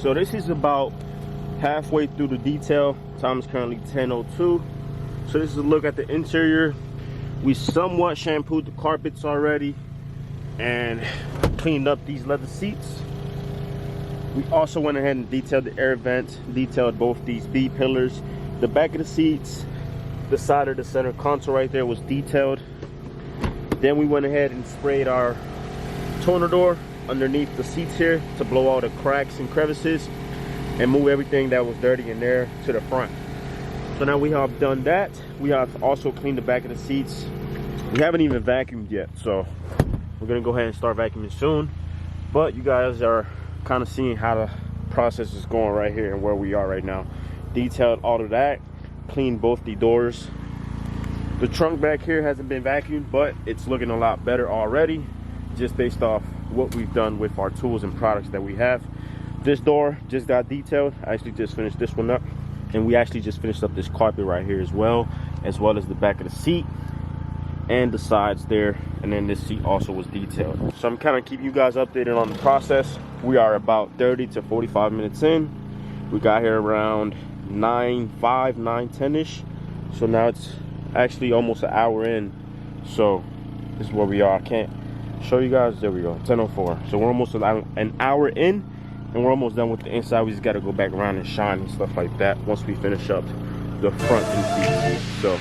So this is about halfway through the detail. Time is currently 10:02. So this is a look at the interior. We somewhat shampooed the carpets already and cleaned up these leather seats. We also went ahead and detailed the air vent, detailed both these B pillars. The back of the seats, the side of the center console right there was detailed. Then we went ahead and sprayed our toner door underneath the seats here to blow all the cracks and crevices and move everything that was dirty in there to the front. So now we have done that. We have also cleaned the back of the seats. We haven't even vacuumed yet, so we're gonna go ahead and start vacuuming soon. But you guys are kind of seeing how the process is going right here and where we are right now. Detailed all of that, cleaned both the doors. The trunk back here hasn't been vacuumed, but it's looking a lot better already, just based off what we've done with our tools and products that we have. This door just got detailed. I actually just finished this one up, and we actually just finished up this carpet right here as well as the back of the seat and the sides there. And then this seat also was detailed. So I'm kind of keeping you guys updated on the process. We are about 30 to 45 minutes in. We got here around 9:05, 9:10ish. So now it's actually almost an hour in. So this is where we are. I can't show you guys. There we go, 10:04. So we're almost an hour in, and we're almost done with the inside. We just got to go back around and shine and stuff like that once we finish up the front and seats. So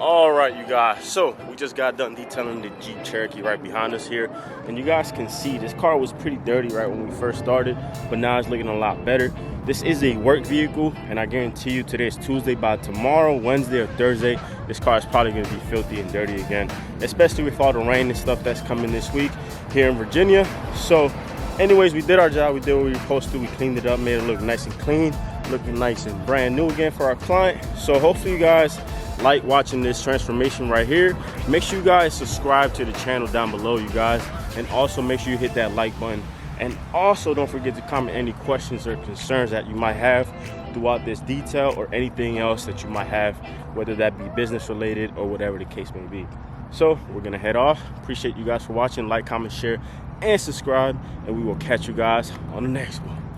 All right, you guys, so we just got done detailing the Jeep Cherokee right behind us here, and you guys can see this car was pretty dirty right when we first started, but now it's looking a lot better. This is a work vehicle, and I guarantee you today is Tuesday. By tomorrow, Wednesday or Thursday, this car is probably going to be filthy and dirty again, especially with all the rain and stuff that's coming this week here in Virginia. So anyways, we did our job. We did what we were supposed to. We cleaned it up, made it look nice and clean, looking nice and brand new again for our client. So hopefully you guys like watching this transformation right here. Make sure you guys subscribe to the channel down below, you guys, and also make sure you hit that like button, and also don't forget to comment any questions or concerns that you might have throughout this detail, or anything else that you might have, whether that be business related or whatever the case may be. So we're gonna head off. Appreciate you guys for watching. Like, comment, share, and subscribe, and we will catch you guys on the next one.